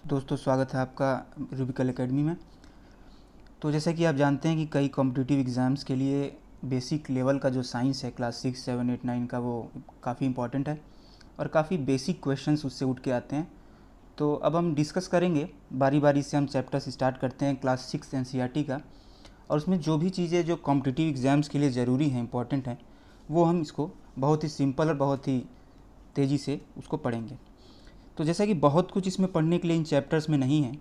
दोस्तों, स्वागत है आपका रूबिकल एकेडमी में। तो जैसा कि आप जानते हैं कि कई कॉम्पिटिटिव एग्ज़ाम्स के लिए बेसिक लेवल का जो साइंस है क्लास 6, 7, 8, 9 का, वो काफ़ी इम्पॉर्टेंट है और काफ़ी बेसिक क्वेश्चंस उससे उठ के आते हैं। तो अब हम डिस्कस करेंगे, बारी बारी से हम चैप्टर्स स्टार्ट करते हैं क्लास 6 एनसीईआरटी का, और उसमें जो भी चीज़ें जो कॉम्पिटिटिव एग्ज़ाम्स के लिए ज़रूरी हैं, इंपॉर्टेंट हैं, वो हम इसको बहुत ही सिंपल और बहुत ही तेज़ी से उसको पढ़ेंगे। तो जैसा कि बहुत कुछ इसमें पढ़ने के लिए इन चैप्टर्स में नहीं है,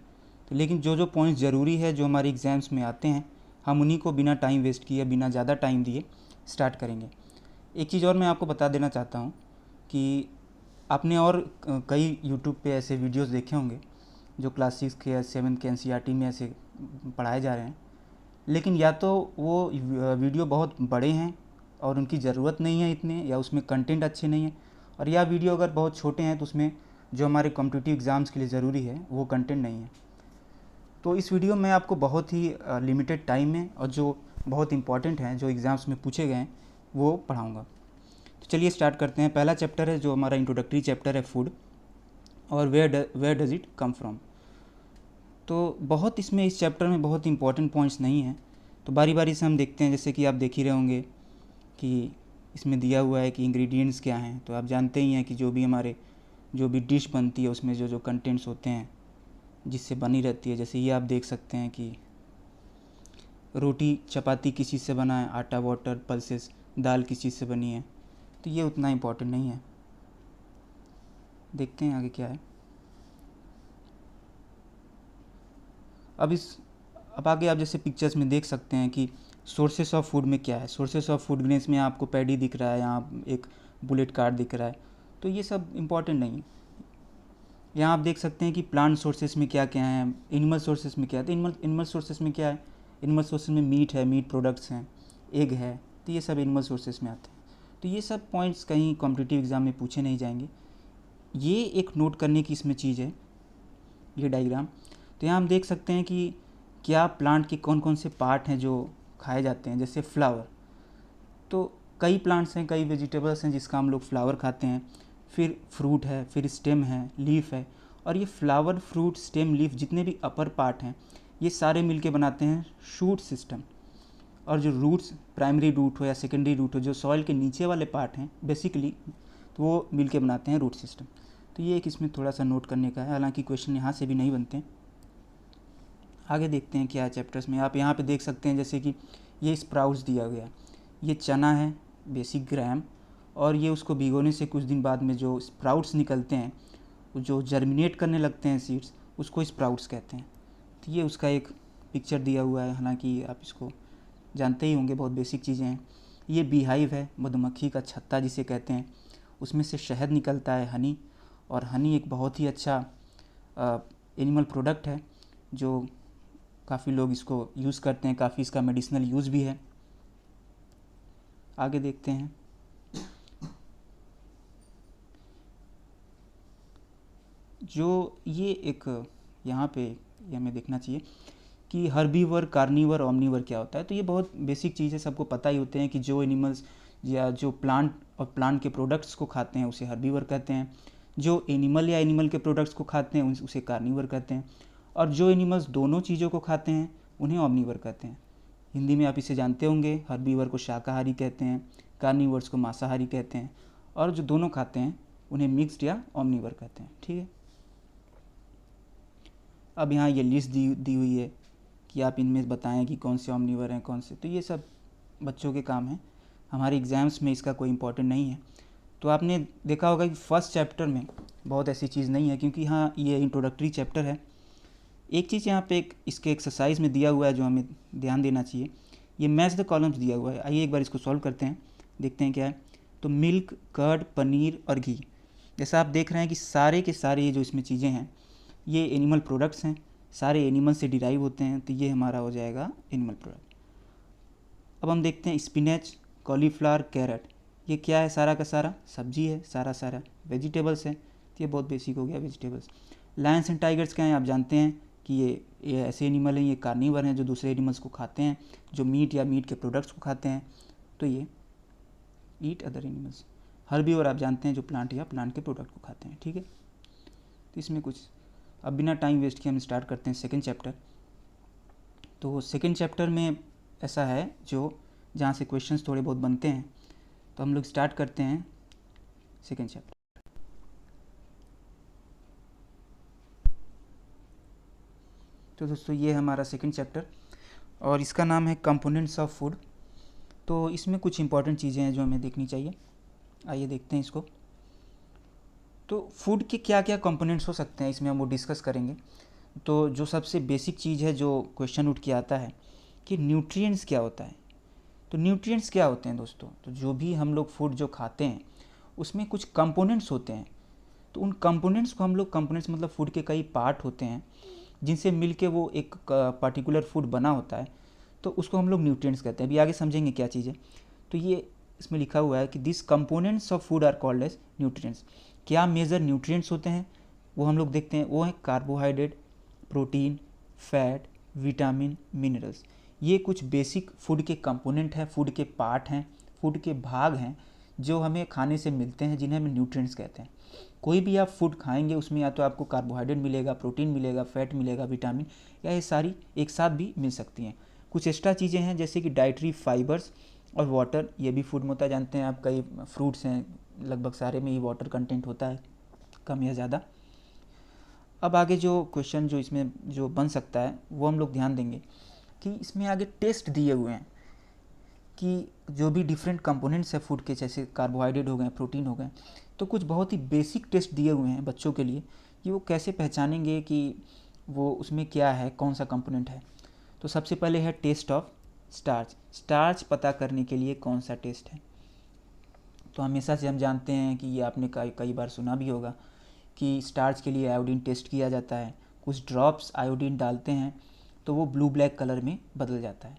तो लेकिन जो जो पॉइंट्स ज़रूरी है, जो हमारे एग्ज़ाम्स में आते हैं, हम उन्हीं को बिना टाइम वेस्ट किए, बिना ज़्यादा टाइम दिए स्टार्ट करेंगे। एक चीज़ और मैं आपको बता देना चाहता हूँ कि आपने और कई यूट्यूब पे ऐसे वीडियोस देखे होंगे जो क्लास 6 के या 7 के एनसीईआरटी में ऐसे पढ़ाए जा रहे हैं, लेकिन या तो वो वीडियो बहुत बड़े हैं और उनकी ज़रूरत नहीं है इतने, या उसमें कंटेंट अच्छे नहीं है, और या वीडियो अगर बहुत छोटे हैं तो उसमें जो हमारे कॉम्पिटिटिव एग्ज़ाम्स के लिए ज़रूरी है वो कंटेंट नहीं है। तो इस वीडियो में आपको बहुत ही लिमिटेड टाइम में और जो बहुत इंपॉर्टेंट हैं, जो एग्ज़ाम्स में पूछे गए हैं, वो पढ़ाऊँगा। तो चलिए स्टार्ट करते हैं। पहला चैप्टर है जो हमारा इंट्रोडक्टरी चैप्टर है, फूड, और where does it come from. तो बहुत इसमें इस चैप्टर में बहुत इंपॉर्टेंट पॉइंट्स नहीं हैं, तो बारी बारी से हम देखते हैं। जैसे कि आप देख ही रहे होंगे कि इसमें दिया हुआ है कि इंग्रेडिएंट्स क्या हैं। तो आप जानते ही हैं कि जो भी डिश बनती है उसमें जो जो कंटेंट्स होते हैं जिससे बनी रहती है। जैसे ये आप देख सकते हैं कि रोटी चपाती किस चीज़ से बना है, आटा, वाटर, पल्सेस, दाल किस चीज़ से बनी है। तो ये उतना इम्पोर्टेंट नहीं है। देखते हैं आगे क्या है। अब आगे आप जैसे पिक्चर्स में देख सकते हैं कि सोर्सेस ऑफ फूड में क्या है। सोर्सेस ऑफ फूड में इसमें आपको पैडी दिख रहा है, यहाँ एक बुलेट कार्ड दिख रहा है। तो ये सब इम्पॉर्टेंट नहीं है। यहाँ आप देख सकते हैं कि प्लांट सोर्सेस में क्या क्या है, एनिमल सोर्सेस में क्या है। तो एनिमल सोर्सेस में क्या है, एनिमल सोर्सेस में मीट है, मीट प्रोडक्ट्स हैं, एग है। तो ये सब एनिमल सोर्सेस में आते हैं। तो ये सब पॉइंट्स कहीं कॉम्पिटिटिव एग्ज़ाम में पूछे नहीं जाएंगे। ये एक नोट करने की इसमें चीज़ है, ये डायग्राम। तो यहाँ हम देख सकते हैं कि क्या प्लांट के कौन कौन से पार्ट हैं जो खाए जाते हैं। जैसे फ्लावर, तो कई प्लांट्स हैं, कई वेजिटेबल्स हैं जिसका हम लोग फ्लावर खाते हैं। फिर फ्रूट है, फिर स्टेम है, लीफ है। और ये फ्लावर, फ्रूट, स्टेम, लीफ जितने भी अपर पार्ट हैं, ये सारे मिलके बनाते हैं शूट सिस्टम। और जो रूट्स, प्राइमरी रूट हो या सेकेंडरी रूट हो, जो सॉइल के नीचे वाले पार्ट हैं बेसिकली, तो वो मिलके बनाते हैं रूट सिस्टम। तो ये एक इसमें थोड़ा सा नोट करने का है। हालांकि क्वेश्चन यहाँ से भी नहीं बनते हैं। आगे देखते हैं क्या है चैप्टर्स में। आप यहाँ पे देख सकते हैं जैसे कि ये स्प्राउट्स दिया गया, ये चना है, बेसिक ग्राम, और ये उसको भिगोने से कुछ दिन बाद में जो स्प्राउट्स निकलते हैं, जो जर्मिनेट करने लगते हैं सीड्स, उसको स्प्राउट्स कहते हैं। तो ये उसका एक पिक्चर दिया हुआ है। हालांकि आप इसको जानते ही होंगे, बहुत बेसिक चीज़ें हैं। ये बीहाइव है, मधुमक्खी का छत्ता जिसे कहते हैं, उसमें से शहद निकलता है, हनी। और हनी एक बहुत ही अच्छा एनिमल प्रोडक्ट है जो काफ़ी लोग इसको यूज़ करते हैं, काफ़ी इसका मेडिसिनल यूज़ भी है। आगे देखते हैं। जो ये एक यहाँ पे ये हमें देखना चाहिए कि हर्बीवर, कार्नीवर, ओमनीवर क्या होता है। तो ये बहुत बेसिक चीज़ है, सबको पता ही होते हैं कि जो एनिमल्स या जो प्लांट और प्लांट के प्रोडक्ट्स को खाते हैं उसे हर्बीवर कहते हैं। जो एनिमल या एनिमल के प्रोडक्ट्स को खाते हैं उसे कार्नीवर कहते हैं। और जो एनिमल्स दोनों चीज़ों को खाते हैं उन्हें ओमनीवर कहते हैं। हिंदी में आप इसे जानते होंगे, हर्बीवर को शाकाहारी कहते हैं, कार्निवर्स को मांसाहारी कहते हैं, और जो दोनों खाते हैं उन्हें मिक्स्ड या ओमनीवर कहते हैं। ठीक है। अब यहाँ ये लिस्ट दी हुई है कि आप इनमें बताएं कि कौन से ओमनीवर हैं, कौन से। तो ये सब बच्चों के काम है, हमारे एग्ज़ाम्स में इसका कोई इम्पोर्टेंट नहीं है। तो आपने देखा होगा कि फर्स्ट चैप्टर में बहुत ऐसी चीज़ नहीं है, क्योंकि हाँ ये इंट्रोडक्टरी चैप्टर है। एक चीज़ यहाँ पे इसके एक्सरसाइज में दिया हुआ है जो हमें ध्यान देना चाहिए। ये मैच द कॉलम्स दिया हुआ है। आइए एक बार इसको सॉल्व करते हैं, देखते हैं क्या है। तो मिल्क, कर्ड, पनीर और घी, जैसा आप देख रहे हैं कि सारे के सारे ये जो इसमें चीज़ें हैं ये एनिमल प्रोडक्ट्स हैं, सारे एनिमल से डिराइव होते हैं। तो ये हमारा हो जाएगा एनिमल प्रोडक्ट। अब हम देखते हैं स्पिनच, कॉलीफ्लावर, कैरेट, ये क्या है, सारा का सारा सब्जी है, सारा वेजिटेबल्स है। तो ये बहुत बेसिक हो गया, वेजिटेबल्स। लायंस एंड टाइगर्स क्या हैं, आप जानते हैं कि ये ऐसे एनिमल हैं, ये कार्निवर हैं जो दूसरे एनिमल्स को खाते हैं, जो मीट या मीट के प्रोडक्ट्स को खाते हैं। तो ये ईट अदर एनिमल्स। हर्बीवर आप जानते हैं जो प्लांट या प्लांट के प्रोडक्ट को खाते हैं। ठीक है। तो इसमें कुछ अब बिना टाइम वेस्ट किए हम स्टार्ट करते हैं सेकेंड चैप्टर। तो सेकेंड चैप्टर में ऐसा है जो जहाँ से क्वेश्चंस थोड़े बहुत बनते हैं, तो हम लोग स्टार्ट करते हैं सेकेंड चैप्टर। तो दोस्तों ये हमारा सेकेंड चैप्टर और इसका नाम है कंपोनेंट्स ऑफ फूड। तो इसमें कुछ इंपॉर्टेंट चीज़ें हैं जो हमें देखनी चाहिए। आइए देखते हैं इसको। तो फूड के क्या क्या कंपोनेंट्स हो सकते हैं, इसमें हम वो डिस्कस करेंगे। तो जो सबसे बेसिक चीज़ है जो क्वेश्चन उठ के आता है कि न्यूट्रिएंट्स क्या होता है। तो न्यूट्रिएंट्स क्या होते हैं दोस्तों, तो जो भी हम लोग फूड जो खाते हैं उसमें कुछ कंपोनेंट्स होते हैं। तो उन कंपोनेंट्स को हम लोग, कंपोनेंट्स मतलब फूड के कई पार्ट होते हैं जिनसे मिलके वो एक पर्टिकुलर फूड बना होता है, तो उसको हम लोग न्यूट्रिएंट्स कहते हैं। अभी आगे समझेंगे क्या चीज़ है। तो ये इसमें लिखा हुआ है कि this components of food are called as nutrients. क्या मेजर न्यूट्रिएंट्स होते हैं वो हम लोग देखते हैं। वो है carbohydrate, protein, fat, vitamin, minerals. ये कुछ बेसिक फूड के कंपोनेंट हैं, फूड के पार्ट हैं, फूड के भाग हैं जो हमें खाने से मिलते हैं, जिन्हें हम न्यूट्रिएंट्स कहते हैं। कोई भी आप फूड खाएंगे उसमें या तो आपको कार्बोहाइड्रेट मिलेगा, प्रोटीन मिलेगा, फैट मिलेगा, विटामिन, या ये सारी एक साथ भी मिल सकती हैं। कुछ एक्स्ट्रा चीज़ें हैं जैसे कि डाइटरी फाइबर्स और वाटर, ये भी फूड में होता है। जानते हैं आप, कई फ्रूट्स हैं लगभग सारे में ही वाटर कंटेंट होता है, कम या ज़्यादा। अब आगे जो क्वेश्चन जो इसमें जो बन सकता है वो हम लोग ध्यान देंगे कि इसमें आगे टेस्ट दिए हुए हैं कि जो भी डिफरेंट कंपोनेंट्स है फूड के, जैसे कार्बोहाइड्रेट हो गए, प्रोटीन हो गए, तो कुछ बहुत ही बेसिक टेस्ट दिए हुए हैं बच्चों के लिए कि वो कैसे पहचानेंगे कि वो उसमें क्या है, कौन सा कंपोनेंट है। तो सबसे पहले है टेस्ट ऑफ स्टार्च। स्टार्च पता करने के लिए कौन सा टेस्ट है। तो हमेशा से हम जानते हैं कि ये आपने कई बार सुना भी होगा कि स्टार्च के लिए आयोडीन टेस्ट किया जाता है। कुछ ड्रॉप्स आयोडीन डालते हैं तो वो ब्लू ब्लैक कलर में बदल जाता है।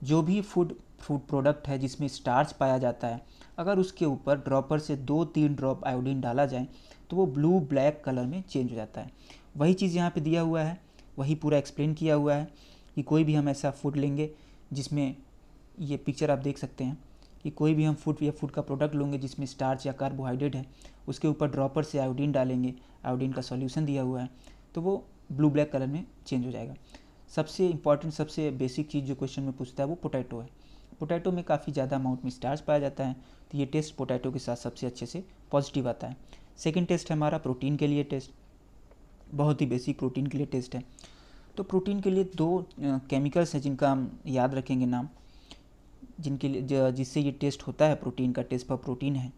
जो भी फूड प्रोडक्ट है जिसमें स्टार्च पाया जाता है, अगर उसके ऊपर ड्रॉपर से 2-3 ड्रॉप आयोडीन डाला जाए तो वो ब्लू ब्लैक कलर में चेंज हो जाता है। वही चीज़ यहाँ पे दिया हुआ है, वही पूरा एक्सप्लेन किया हुआ है कि कोई भी हम ऐसा फूड लेंगे जिसमें, ये पिक्चर आप देख सकते हैं कि कोई भी हम फूड या फूड का प्रोडक्ट लेंगे जिसमें स्टार्च या कार्बोहाइड्रेट है, उसके ऊपर ड्रॉपर से आयोडीन डालेंगे, आयोडीन का सॉल्यूशन दिया हुआ है, तो वो ब्लू ब्लैक कलर में चेंज हो जाएगा। सबसे इंपॉर्टेंट, सबसे बेसिक चीज़ जो क्वेश्चन में पूछता है वो पोटैटो है। पोटैटो में काफ़ी ज़्यादा अमाउंट में स्टार्च पाया जाता है, तो ये टेस्ट पोटैटो के साथ सबसे अच्छे से पॉजिटिव आता है। सेकंड टेस्ट है हमारा प्रोटीन के लिए टेस्ट, बहुत ही बेसिक प्रोटीन के लिए टेस्ट है। तो प्रोटीन के लिए 2 केमिकल्स हैं जिनका हम याद रखेंगे नाम, जिनके लिए जिससे ये टेस्ट होता है, प्रोटीन का टेस्ट पर प्रोटीन है।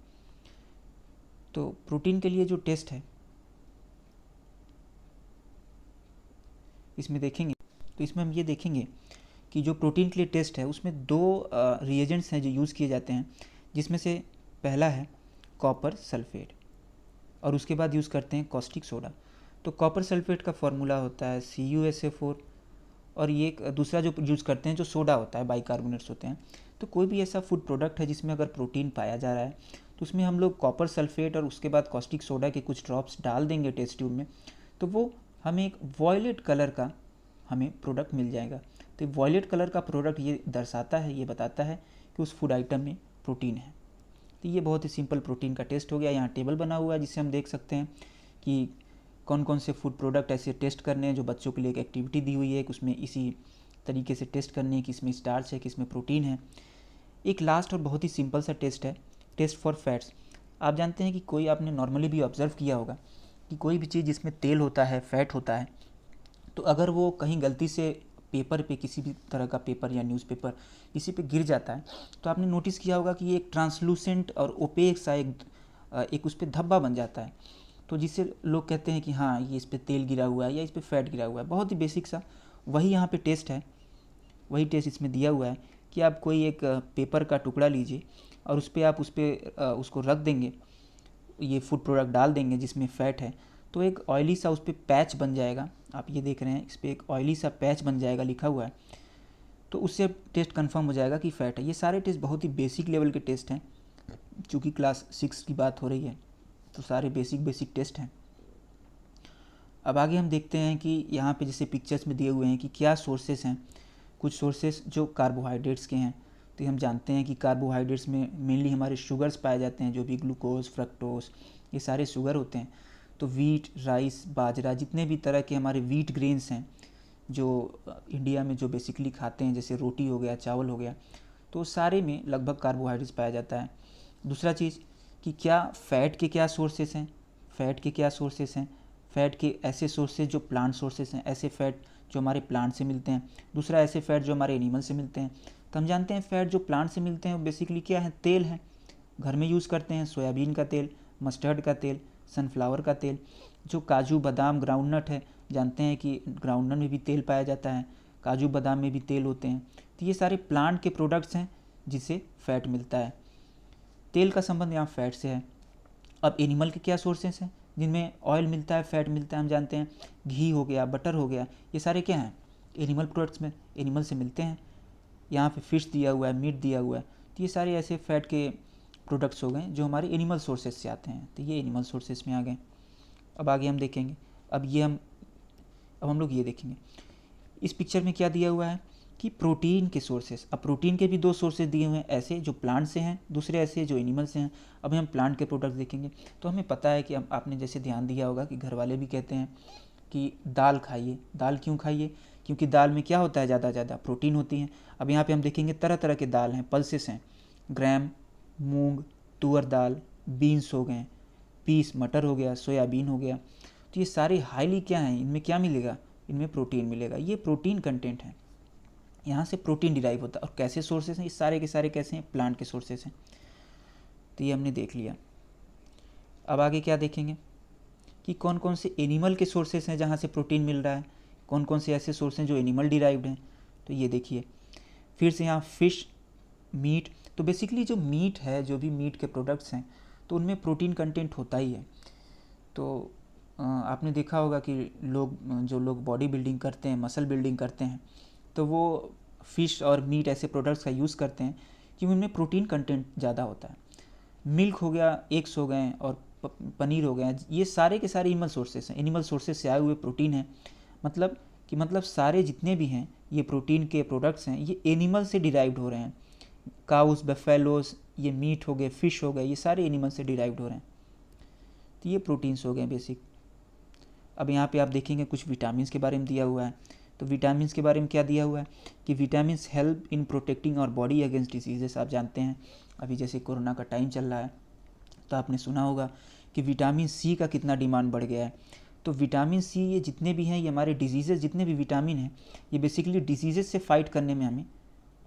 तो प्रोटीन के लिए जो टेस्ट है इसमें देखेंगे, तो इसमें हम ये देखेंगे कि जो प्रोटीन के लिए टेस्ट है उसमें 2 रिएजेंट्स हैं जो यूज़ किए जाते हैं, जिसमें से पहला है कॉपर सल्फेट और उसके बाद यूज़ करते हैं कॉस्टिक सोडा। तो कॉपर सल्फेट का फॉर्मूला होता है CuSA4 और ये एक दूसरा जो यूज़ करते हैं जो सोडा होता है, बाइकार्बोनेट्स होते हैं। तो कोई भी ऐसा फूड प्रोडक्ट है जिसमें अगर प्रोटीन पाया जा रहा है तो उसमें हम लोग कॉपर सल्फेट और उसके बाद कॉस्टिक सोडा के कुछ ड्रॉप्स डाल देंगे टेस्ट ट्यूब में, तो वो हमें एक वॉयलेट कलर का हमें प्रोडक्ट मिल जाएगा। तो वॉयलेट कलर का प्रोडक्ट ये दर्शाता है, ये बताता है कि उस फूड आइटम में प्रोटीन है। तो ये बहुत ही सिंपल प्रोटीन का टेस्ट हो गया। यहाँ टेबल बना हुआ है जिससे हम देख सकते हैं कि कौन कौन से फूड प्रोडक्ट ऐसे टेस्ट करने हैं, जो बच्चों के लिए एक एक्टिविटी दी हुई है कि उसमें इसी तरीके से टेस्ट करने कि इसमें स्टार्च है, कि इसमें प्रोटीन है। एक लास्ट और बहुत ही सिंपल सा टेस्ट है, टेस्ट फॉर फैट्स। आप जानते हैं कि कोई, आपने नॉर्मली भी ऑब्जर्व किया होगा कि कोई भी चीज़ जिसमें तेल होता है, फैट होता है, तो अगर वो कहीं गलती से पेपर पे, किसी भी तरह का पेपर या न्यूज़पेपर किसी पे गिर जाता है, तो आपने नोटिस किया होगा कि ये एक ट्रांसलूसेंट और ओपेक सा एक उस पर धब्बा बन जाता है। तो जिससे लोग कहते हैं कि हाँ ये इस पर तेल गिरा हुआ है या इस पर फैट गिरा हुआ है। बहुत ही बेसिक सा वही यहाँ पे टेस्ट है, वही टेस्ट इसमें दिया हुआ है कि आप कोई एक पेपर का टुकड़ा लीजिए और उस पर आप उसको रख देंगे, ये फूड प्रोडक्ट डाल देंगे जिसमें फ़ैट है, तो एक ऑयली सा उस पर पैच बन जाएगा। आप ये देख रहे हैं, इस पर एक ऑयली सा पैच बन जाएगा, लिखा हुआ है, तो उससे टेस्ट कंफर्म हो जाएगा कि फ़ैट है। ये सारे टेस्ट बहुत ही बेसिक लेवल के टेस्ट हैं, चूँकि क्लास 6 की बात हो रही है तो सारे बेसिक टेस्ट हैं। अब आगे हम देखते हैं कि यहाँ पे जैसे पिक्चर्स में दिए हुए हैं कि क्या सोर्सेस हैं। कुछ सोर्सेस जो कार्बोहाइड्रेट्स के हैं, तो हम जानते हैं कि कार्बोहाइड्रेट्स में मेनली हमारे शुगर्स पाए जाते हैं, जो भी ग्लूकोज, फ्रक्टोज, ये सारे शुगर होते हैं। तो वीट, राइस, बाजरा, जितने भी तरह के हमारे वीट ग्रेन्स हैं जो इंडिया में जो बेसिकली खाते हैं, जैसे रोटी हो गया, चावल हो गया, तो सारे में लगभग कार्बोहाइड्रेट्स पाया जाता है। दूसरा चीज़ कि क्या फ़ैट के क्या सोर्सेस हैं, फ़ैट के क्या सोर्सेस हैं, फ़ैट के ऐसे सोर्सेज जो प्लांट सोर्सेस हैं, ऐसे फ़ैट जो हमारे प्लांट से मिलते हैं। दूसरा ऐसे फ़ैट जो हमारे एनिमल से मिलते हैं। तो हम जानते हैं फ़ैट जो प्लांट से मिलते हैं वो बेसिकली क्या है, तेल है, घर में यूज़ करते हैं, सोयाबीन का तेल, मस्टर्ड का तेल, सनफ्लावर का तेल। जो काजू बादाम ग्राउंडनट है, जानते हैं कि ग्राउंडनट में भी तेल पाया जाता है, काजू बादाम में भी तेल होते हैं। तो ये सारे प्लांट के प्रोडक्ट्स हैं जिससे फ़ैट मिलता है। तेल का संबंध यहाँ फ़ैट से है। अब एनिमल के क्या सोर्सेस हैं जिनमें ऑयल मिलता है, फ़ैट मिलता है, हम जानते हैं घी हो गया, बटर हो गया, ये सारे क्या हैं, एनिमल प्रोडक्ट्स में, एनिमल से मिलते हैं। यहाँ पे फ़िश दिया हुआ है, मीट दिया हुआ है, तो ये सारे ऐसे फ़ैट के प्रोडक्ट्स हो गए जो हमारे एनिमल सोर्सेस से आते हैं। तो ये एनिमल सोर्सेस में आ गए। अब आगे हम देखेंगे, अब हम लोग ये देखेंगे इस पिक्चर में क्या दिया हुआ है कि प्रोटीन के सोर्सेस। अब प्रोटीन के भी दो सोर्सेज दिए हुए हैं, ऐसे जो प्लांट से हैं, दूसरे ऐसे जो एनिमल से हैं। अब हम प्लांट के प्रोडक्ट देखेंगे तो हमें पता है कि आपने जैसे ध्यान दिया होगा कि घर वाले भी कहते हैं कि दाल खाइए। दाल क्यों खाइए, क्योंकि दाल में क्या होता है, ज़्यादा प्रोटीन होती है। अब यहाँ पे हम देखेंगे तरह तरह के दाल हैं, पल्सेस हैं, ग्राम, मूंग, तुअर दाल, बीन्स हो गए, पीस, मटर हो गया, सोयाबीन हो गया। तो ये सारे हाईली क्या हैं, इनमें क्या मिलेगा, इनमें प्रोटीन मिलेगा। ये प्रोटीन कंटेंट है, यहाँ से प्रोटीन डिराइव होता है। और कैसे सोर्सेस हैं, इस सारे के सारे कैसे हैं, प्लांट के सोर्सेस हैं। तो ये हमने देख लिया। अब आगे क्या देखेंगे कि कौन कौन से एनिमल के सोर्सेस हैं जहाँ से प्रोटीन मिल रहा है, कौन कौन से ऐसे सोर्स हैं जो एनिमल डिराइव्ड हैं। तो ये देखिए फिर से यहाँ फ़िश, मीट। तो बेसिकली जो मीट है, जो भी मीट के प्रोडक्ट्स हैं, तो उनमें प्रोटीन कंटेंट होता ही है। तो आपने देखा होगा कि जो लोग बॉडी बिल्डिंग करते हैं, मसल बिल्डिंग करते हैं, तो वो फ़िश और मीट ऐसे प्रोडक्ट्स का यूज़ करते हैं कि उनमें प्रोटीन कंटेंट ज़्यादा होता है। मिल्क हो गया, एग्स हो गए और पनीर हो गया, ये सारे के सारे एनिमल सोर्सेस हैं, एनिमल सोर्सेस से आए हुए प्रोटीन हैं। मतलब सारे जितने भी हैं ये प्रोटीन के प्रोडक्ट्स हैं, ये एनिमल से डिराइव्ड हो रहे हैं। काउस, बफेलोस, ये मीट हो गए, फ़िश हो गए, ये सारे एनिमल से डिराइव्ड हो रहे हैं। तो ये प्रोटीन्स हो गए बेसिक। अब यहाँ पे आप देखेंगे कुछ विटामिन्स के बारे में दिया हुआ है। तो विटामिन्स के बारे में क्या दिया हुआ है कि विटामिन्स हेल्प इन प्रोटेक्टिंग और बॉडी अगेंस्ट डिसीजेस। आप जानते हैं अभी जैसे कोरोना का टाइम चल रहा है, तो आपने सुना होगा कि विटामिन सी का कितना डिमांड बढ़ गया है। तो विटामिन सी, ये जितने भी हैं, ये हमारे डिजीज़ेस, जितने भी विटामिन हैं, ये बेसिकली डिजीज़ेस से फाइट करने में हमें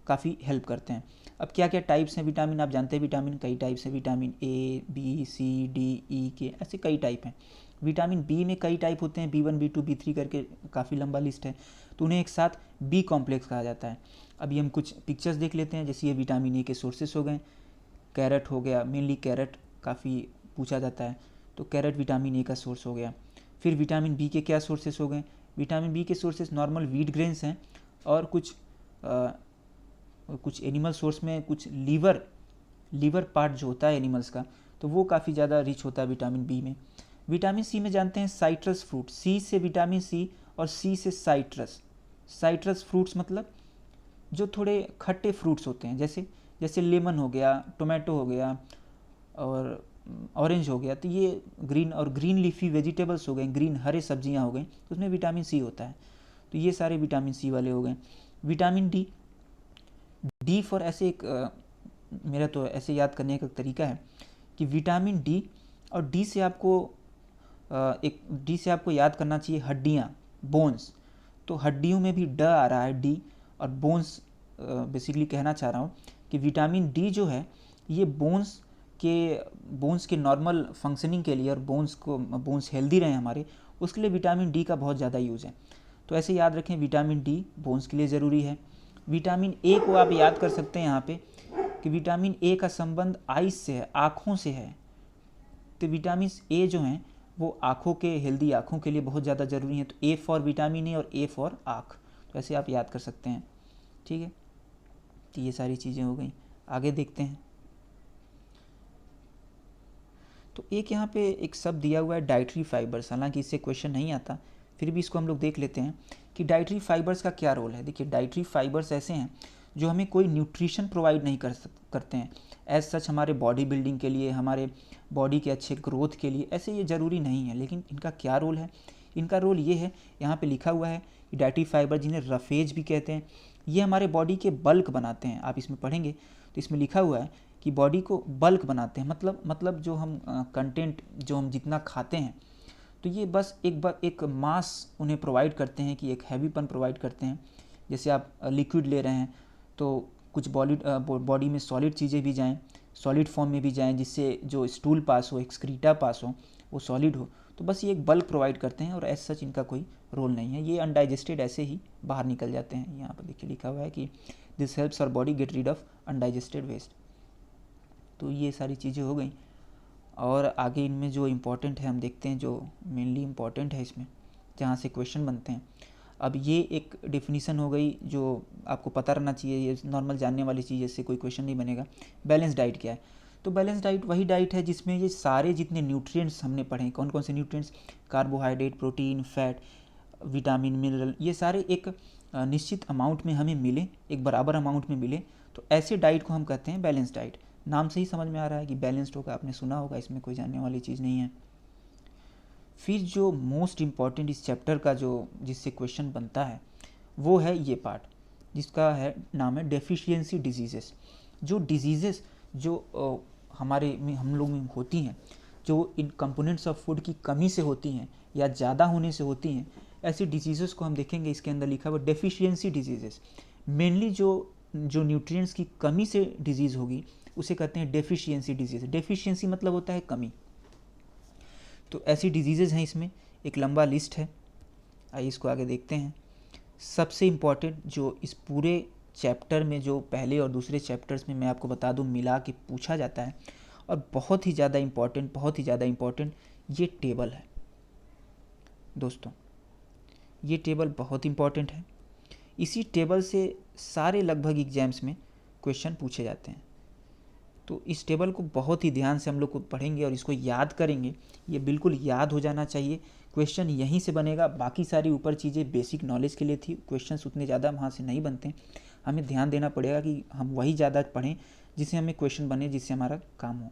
काफ़ी हेल्प करते हैं। अब क्या क्या टाइप्स हैं विटामिन, आप जानते हैं विटामिन कई टाइप्स हैं, vitamin A, B, C, D, E K, ऐसे कई टाइप हैं। विटामिन बी में कई टाइप होते हैं, B1, B2, B3 करके काफ़ी लंबा लिस्ट है, तो उन्हें एक साथ बी कॉम्प्लेक्स कहा जाता है। अभी हम कुछ पिक्चर्स देख लेते हैं। जैसे ये विटामिन ए के सोर्सेस हो गए, कैरेट हो गया, मेनली कैरेट काफ़ी पूछा जाता है, तो कैरेट विटामिन ए का सोर्स हो गया। फिर विटामिन बी के क्या सोर्सेस हो गए, विटामिन बी के सोर्सेस नॉर्मल व्हीट ग्रेन्स हैं, और कुछ एनिमल सोर्स में कुछ लीवर पार्ट जो होता है एनिमल्स का, तो वो काफ़ी ज़्यादा रिच होता है विटामिन बी में। विटामिन सी में जानते हैं साइट्रस फ्रूट, सी से विटामिन सी और सी से साइट्रस फ्रूट्स मतलब जो थोड़े खट्टे फ्रूट्स होते हैं, जैसे लेमन हो गया, टोमेटो हो गया और ऑरेंज हो गया। तो ये ग्रीन लीफी वेजिटेबल्स हो गए, ग्रीन हरे सब्जियां हो गई, तो उसमें विटामिन सी होता है। तो ये सारे विटामिन सी वाले हो गए। विटामिन डी फॉर ऐसे मेरा तो ऐसे याद करने का तरीका है कि विटामिन डी और डी से आपको याद करना चाहिए हड्डियाँ, बोन्स। तो हड्डियों में भी ड आ रहा है, डी, और बोन्स बेसिकली कहना चाह रहा हूँ कि विटामिन डी जो है ये बोन्स के नॉर्मल फंक्शनिंग के लिए, और बोन्स हेल्दी रहें हमारे, उसके लिए विटामिन डी का बहुत ज़्यादा यूज़ है। तो ऐसे याद रखें, विटामिन डी बोन्स के लिए ज़रूरी है। विटामिन ए को आप याद कर सकते हैं यहाँ पे कि विटामिन ए का संबंध आइस से है, आँखों से है। तो विटामिन ए जो हैं वो हेल्दी आँखों के लिए बहुत ज़्यादा ज़रूरी है। तो ए फॉर विटामिन ए और ए फॉर आँख, तो ऐसे आप याद कर सकते हैं। ठीक है, तो ये सारी चीज़ें हो गई। आगे देखते हैं। तो एक यहाँ पे एक शब्द दिया हुआ है डाइटरी फाइबर्स, हालांकि इससे क्वेश्चन नहीं आता, फिर भी इसको हम लोग देख लेते हैं कि डाइटरी फाइबर्स का क्या रोल है। देखिए डाइटरी फाइबर्स ऐसे हैं जो हमें कोई न्यूट्रिशन प्रोवाइड नहीं करते हैं। एज सच हमारे बॉडी बिल्डिंग के लिए, हमारे बॉडी के अच्छे ग्रोथ के लिए ऐसे ये ज़रूरी नहीं है, लेकिन इनका क्या रोल है? इनका रोल ये है, यहाँ पे लिखा हुआ है, डाइटरी फाइबर जिन्हें रफेज भी कहते हैं, ये हमारे बॉडी के बल्क बनाते हैं। आप इसमें पढ़ेंगे तो इसमें लिखा हुआ है कि बॉडी को बल्क बनाते हैं, मतलब जो हम कंटेंट जो हम जितना खाते हैं, तो ये बस एक मास उन्हें प्रोवाइड करते हैं, कि एक हैवीपन प्रोवाइड करते हैं। जैसे आप लिक्विड ले रहे हैं तो कुछ बॉडी में सॉलिड चीज़ें भी जाएं, सॉलिड फॉर्म में भी जाएं, जिससे जो स्टूल पास हो, एक्सक्रीटा पास हो, वो सॉलिड हो। तो बस ये एक बल्क प्रोवाइड करते हैं और एज सच इनका कोई रोल नहीं है। ये अनडाइजेस्टेड ऐसे ही बाहर निकल जाते हैं। यहाँ पर देखिए लिखा हुआ है कि this helps our body get rid of undigested waste. तो ये सारी चीज़ें हो गई, और आगे इनमें जो इम्पोर्टेंट है हम देखते हैं, जो मेनली इम्पोर्टेंट है इसमें, जहाँ से क्वेश्चन बनते हैं। अब ये एक डेफिनीसन हो गई जो आपको पता रहना चाहिए, ये नॉर्मल जानने वाली चीज़, इससे कोई क्वेश्चन नहीं बनेगा। बैलेंस डाइट क्या है? तो बैलेंस डाइट वही डाइट है जिसमें ये सारे जितने न्यूट्रिएंट्स हमने पढ़े हैं, कौन कौन से nutrients, carbohydrate, protein, fat, vitamin, mineral, ये सारे एक निश्चित अमाउंट में हमें मिले, एक बराबर अमाउंट में मिले, तो ऐसे डाइट को हम कहते हैं बैलेंस डाइट। नाम से ही समझ में आ रहा है कि बैलेंस्ड होगा, आपने सुना होगा, इसमें कोई जानने वाली चीज़ नहीं है। फिर जो मोस्ट इम्पॉर्टेंट इस चैप्टर का जो जिससे क्वेश्चन बनता है वो है ये पार्ट, जिसका है नाम है डेफिशिएंसी डिजीज़ेस। जो डिजीज़ेस जो हमारे में हम लोग में होती हैं, जो इन कंपोनेंट्स ऑफ फूड की कमी से होती हैं या ज़्यादा होने से होती हैं, ऐसी डिजीज़ेस को हम देखेंगे। इसके अंदर लिखा हुआ डेफिशिएंसी डिजीज़ेस। मेनली जो न्यूट्रिएंट्स की कमी से डिजीज़ होगी उसे कहते हैं डेफिशिएंसी डिजीज़। डेफिशिएंसी मतलब होता है कमी। तो ऐसी डिजीज़ेज़ हैं, इसमें एक लंबा लिस्ट है, आइए इसको आगे देखते हैं। सबसे इम्पॉर्टेंट जो इस पूरे चैप्टर में, जो पहले और दूसरे चैप्टर्स में मैं आपको बता दूं मिला के पूछा जाता है, और बहुत ही ज़्यादा इम्पॉर्टेंट ये टेबल है दोस्तों। ये टेबल बहुत इम्पॉर्टेंट है। इसी टेबल से सारे लगभग एग्जाम्स में क्वेश्चन पूछे जाते हैं। तो इस टेबल को बहुत ही ध्यान से हम लोग को पढ़ेंगे और इसको याद करेंगे। ये बिल्कुल याद हो जाना चाहिए, क्वेश्चन यहीं से बनेगा। बाकी सारी ऊपर चीज़ें बेसिक नॉलेज के लिए थी, क्वेश्चंस उतने ज़्यादा वहाँ से नहीं बनते। हमें ध्यान देना पड़ेगा कि हम वही ज़्यादा पढ़ें जिससे हमें क्वेश्चन बने, जिससे हमारा काम हो।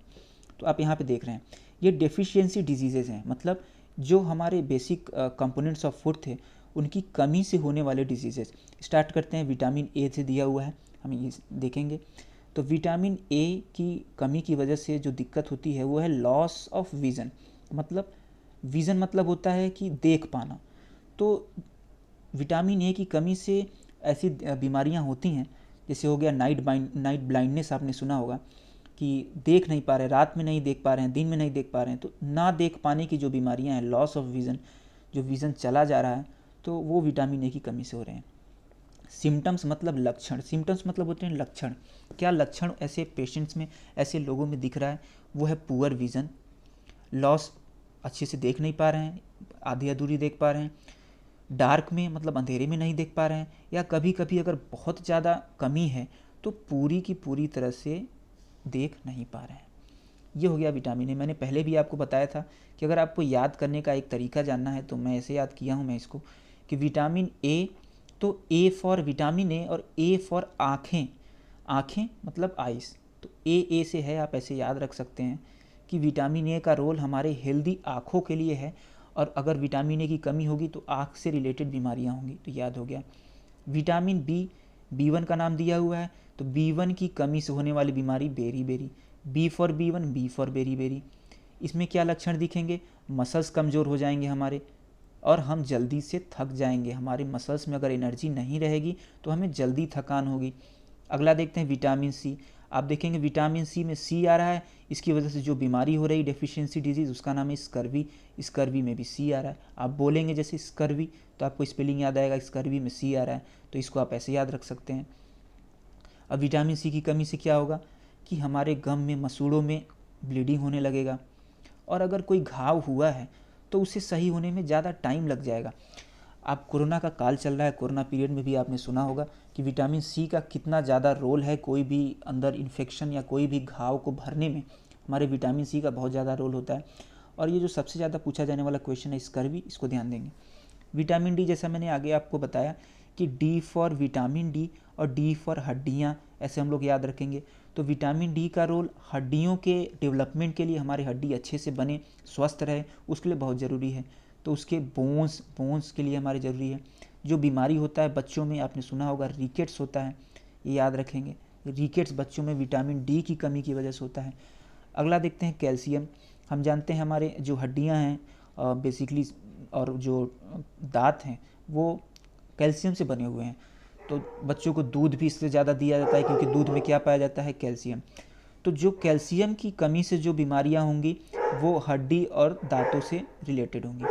तो आप यहाँ पे देख रहे हैं ये डेफिशिएंसी डिजीज़ेज़ हैं, मतलब जो हमारे बेसिक कंपोनेंट्स ऑफ फूड थे उनकी कमी से होने वाले डिजीज़ेज़। स्टार्ट करते हैं, विटामिन ए से दिया हुआ है, हम ये देखेंगे। तो विटामिन ए की कमी की वजह से जो दिक्कत होती है वो है लॉस ऑफ विज़न। मतलब विज़न मतलब होता है कि देख पाना। तो विटामिन ए की कमी से ऐसी बीमारियां होती हैं, जैसे हो गया नाइट ब्लाइंडनेस। आपने सुना होगा कि देख नहीं पा रहे, रात में नहीं देख पा रहे हैं, दिन में नहीं देख पा रहे हैं। तो ना देख पाने की जो बीमारियां हैं, लॉस ऑफ विज़न, जो विज़न चला जा रहा है, तो वो विटामिन ए की कमी से हो रहे हैं। सिम्टम्स मतलब लक्षण, सिम्टम्स मतलब होते हैं लक्षण। क्या लक्षण ऐसे पेशेंट्स में, ऐसे लोगों में दिख रहा है? वो है पुअर विज़न, लॉस, अच्छे से देख नहीं पा रहे हैं, आधी अधूरी देख पा रहे हैं, डार्क में मतलब अंधेरे में नहीं देख पा रहे हैं, या कभी कभी अगर बहुत ज़्यादा कमी है तो पूरी की पूरी तरह से देख नहीं पा रहे हैं। ये हो गया विटामिन ए। मैंने पहले भी आपको बताया था कि अगर आपको याद करने का एक तरीका जानना है तो मैं ऐसे याद किया हूँ मैं इसको, कि विटामिन ए, तो ए फॉर विटामिन ए और ए फॉर आँखें। आँखें मतलब आइस, तो ए से है, आप ऐसे याद रख सकते हैं कि विटामिन ए का रोल हमारे हेल्दी आँखों के लिए है, और अगर विटामिन ए की कमी होगी तो आँख से रिलेटेड बीमारियाँ होंगी। तो याद हो गया। विटामिन बी1 का नाम दिया हुआ है, तो बी1 की कमी से होने वाली बीमारी बेरी, बी फॉर बी1, बी फॉर बेरी। इसमें क्या लक्षण दिखेंगे? मसल्स कमज़ोर हो जाएंगे हमारे, और हम जल्दी से थक जाएंगे। हमारे मसल्स में अगर एनर्जी नहीं रहेगी तो हमें जल्दी थकान होगी। अगला देखते हैं विटामिन सी। आप देखेंगे विटामिन सी में सी आ रहा है, इसकी वजह से जो बीमारी हो रही डेफिशिएंसी डिजीज़, उसका नाम है स्कर्वी। स्कर्वी में भी सी आ रहा है। आप बोलेंगे जैसे स्कर्वी तो आपको स्पेलिंग याद आएगा, स्कर्वी में सी आ रहा है, तो इसको आप ऐसे याद रख सकते हैं। अब विटामिन सी की कमी से क्या होगा कि हमारे गम में, मसूड़ों में ब्लीडिंग होने लगेगा, और अगर कोई घाव हुआ है तो उसे सही होने में ज़्यादा टाइम लग जाएगा। आप कोरोना का काल चल रहा है, कोरोना पीरियड में भी आपने सुना होगा कि विटामिन सी का कितना ज़्यादा रोल है। कोई भी अंदर इन्फेक्शन या कोई भी घाव को भरने में हमारे विटामिन सी का बहुत ज़्यादा रोल होता है। और ये जो सबसे ज़्यादा पूछा जाने वाला क्वेश्चन है स्कर्वी, इसको ध्यान देंगे। विटामिन डी, जैसा मैंने आगे आपको बताया कि डी फॉर विटामिन डी और डी फॉर हड्डियाँ, ऐसे हम लोग याद रखेंगे। तो विटामिन डी का रोल हड्डियों के डेवलपमेंट के लिए, हमारी हड्डी अच्छे से बने, स्वस्थ रहे, उसके लिए बहुत ज़रूरी है। तो उसके बोन्स के लिए हमारे ज़रूरी है। जो बीमारी होता है बच्चों में, आपने सुना होगा रिकेट्स होता है, ये याद रखेंगे। रिकेट्स बच्चों में विटामिन डी की कमी की वजह से होता है। अगला देखते हैं कैल्शियम। हम जानते हैं हमारे जो हड्डियां हैं बेसिकली और जो दांत हैं वो कैल्शियम से बने हुए हैं। तो बच्चों को दूध भी इससे ज़्यादा दिया जाता है क्योंकि दूध में क्या पाया जाता है, कैल्शियम। तो जो कैल्शियम की कमी से जो बीमारियां होंगी वो हड्डी और दांतों से रिलेटेड होंगी।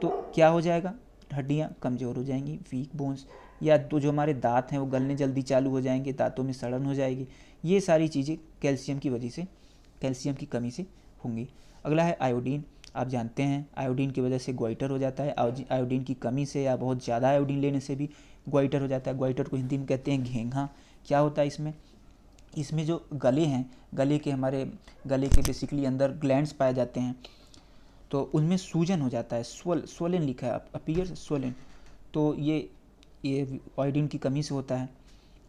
तो क्या हो जाएगा, हड्डियाँ कमज़ोर हो जाएंगी, वीक बोन्स, या तो जो हमारे दांत हैं वो गलने जल्दी चालू हो जाएंगे, दांतों में सड़न हो जाएगी। ये सारी चीज़ें कैल्शियम की वजह से, कैल्शियम की कमी से होंगी। अगला है आयोडीन। आप जानते हैं आयोडीन की वजह से गोइटर हो जाता है। आयोडीन की कमी से या बहुत ज़्यादा आयोडीन लेने से भी गोइटर हो जाता है। गोइटर को हिंदी में कहते हैं घेंघा। क्या होता है इसमें जो गले हैं, गले के बेसिकली अंदर ग्लैंड्स पाए जाते हैं, तो उनमें सूजन हो जाता है। स्वोलन लिखा है, अपीयर स्वोलन। तो ये आयोडीन की कमी से होता है।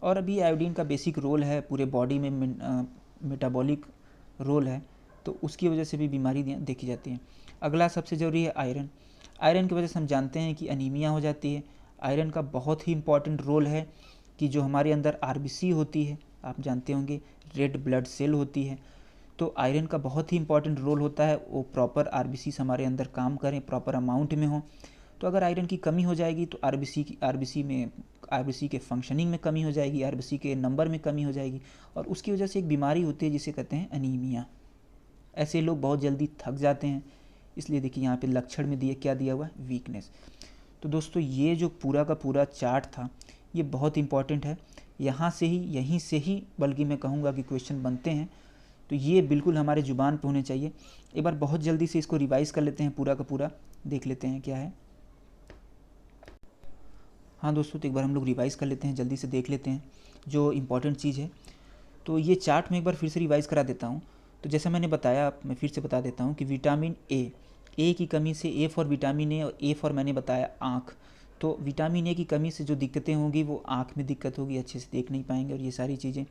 और अभी आयोडीन का बेसिक रोल है पूरे बॉडी में, मेटाबॉलिक रोल है, तो उसकी वजह से भी बीमारी देखी जाती हैं। अगला सबसे ज़रूरी है आयरन। आयरन की वजह से हम जानते हैं कि अनीमिया हो जाती है। आयरन का बहुत ही इम्पॉर्टेंट रोल है कि जो हमारे अंदर आरबीसी होती है, आप जानते होंगे रेड ब्लड सेल होती है, तो आयरन का बहुत ही इंपॉर्टेंट रोल होता है वो प्रॉपर आरबीसी हमारे अंदर काम करें, प्रॉपर अमाउंट में हो। तो अगर आयरन की कमी हो जाएगी तो आरबीसी के फंक्शनिंग में कमी हो जाएगी, आरबीसी के नंबर में कमी हो जाएगी, और उसकी वजह से एक बीमारी होती है जिसे कहते हैं अनीमिया। ऐसे लोग बहुत जल्दी थक जाते हैं, इसलिए देखिए यहाँ पे लक्षण में क्या दिया हुआ है, वीकनेस। तो दोस्तों ये जो पूरा का पूरा चार्ट था ये बहुत इंपॉर्टेंट है। यहीं से ही बल्कि मैं कहूँगा कि क्वेश्चन बनते हैं, तो ये बिल्कुल हमारे ज़ुबान पे होने चाहिए। एक बार बहुत जल्दी से इसको रिवाइज़ कर लेते हैं, पूरा का पूरा देख लेते हैं क्या है। हाँ दोस्तों, तो एक बार हम लोग रिवाइज़ कर लेते हैं, जल्दी से देख लेते हैं जो इम्पोर्टेंट चीज़ है। तो ये चार्ट में एक बार फिर से रिवाइज़ करा देता हूँ। तो जैसा मैंने बताया, मैं फिर से बता देता हूँ कि विटामिन ए की कमी से, ए फॉर विटामिन ए, और ए फॉर मैंने बताया आँख। तो विटामिन ए की कमी से जो दिक्कतें होंगी वो आँख में दिक्कत होगी, अच्छे से देख नहीं पाएंगे, और ये सारी चीज़ें।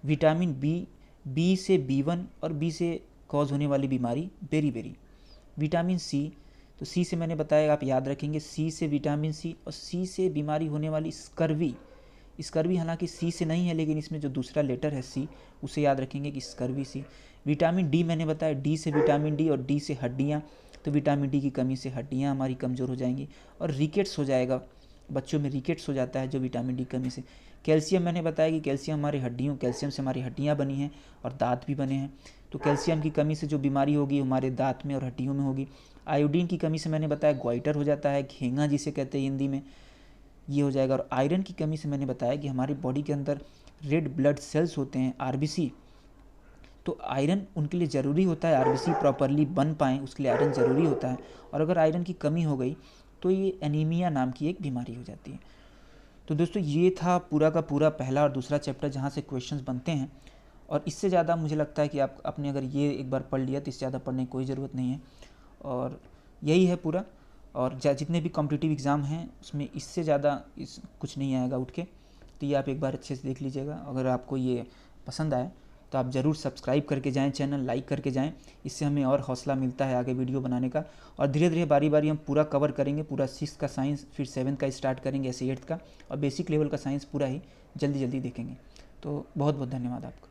विटामिन बी से B1 और बी से कॉज होने वाली बीमारी बेरी। विटामिन सी, तो सी से मैंने बताया, आप याद रखेंगे, सी से विटामिन सी, और सी से बीमारी होने वाली स्कर्वी हालांकि सी से नहीं है, लेकिन इसमें जो दूसरा लेटर है सी, उसे याद रखेंगे कि स्कर्वी सी। विटामिन डी मैंने बताया, डी से विटामिन डी और डी से हड्डियाँ, तो विटामिन डी की कमी से हड्डियाँ हमारी कमज़ोर हो जाएंगी और रिकेट्स हो जाएगा, बच्चों में रिकेट्स हो जाता है जो विटामिन डी कमी से। कैल्शियम मैंने बताया कि कैल्शियम से हमारी हड्डियाँ बनी हैं और दांत भी बने हैं, तो कैल्शियम की कमी से जो बीमारी होगी हमारे दांत में और हड्डियों में होगी। आयोडीन की कमी से मैंने बताया ग्वाइटर हो जाता है, घेंगा जिसे कहते हैं हिंदी में, ये हो जाएगा। और आयरन की कमी से मैंने बताया कि हमारी बॉडी के अंदर रेड ब्लड सेल्स होते हैं, आरबीसी, तो आयरन उनके लिए ज़रूरी होता है, आरबीसी प्रॉपरली बन पाएँ उसके लिए आयरन ज़रूरी होता है। और अगर आयरन की कमी हो गई तो ये एनीमिया नाम की एक बीमारी हो जाती है। तो दोस्तों ये था पूरा का पूरा पहला और दूसरा चैप्टर जहाँ से क्वेश्चंस बनते हैं, और इससे ज़्यादा मुझे लगता है कि आप अपने अगर ये एक बार पढ़ लिया तो इससे ज़्यादा पढ़ने की कोई ज़रूरत नहीं है, और यही है पूरा। और जितने भी कॉम्पिटिटिव एग्ज़ाम हैं उसमें इससे ज़्यादा कुछ नहीं आएगा उठ के, तो ये आप एक बार अच्छे से देख लीजिएगा। अगर आपको ये पसंद आए तो आप ज़रूर सब्सक्राइब करके जाएं, चैनल लाइक करके जाएं, इससे हमें और हौसला मिलता है आगे वीडियो बनाने का। और धीरे धीरे बारी बारी हम पूरा कवर करेंगे, पूरा 6th का साइंस, फिर 7th का स्टार्ट करेंगे, ऐसे 8th का, और बेसिक लेवल का साइंस पूरा ही जल्दी देखेंगे। तो बहुत बहुत धन्यवाद आपका।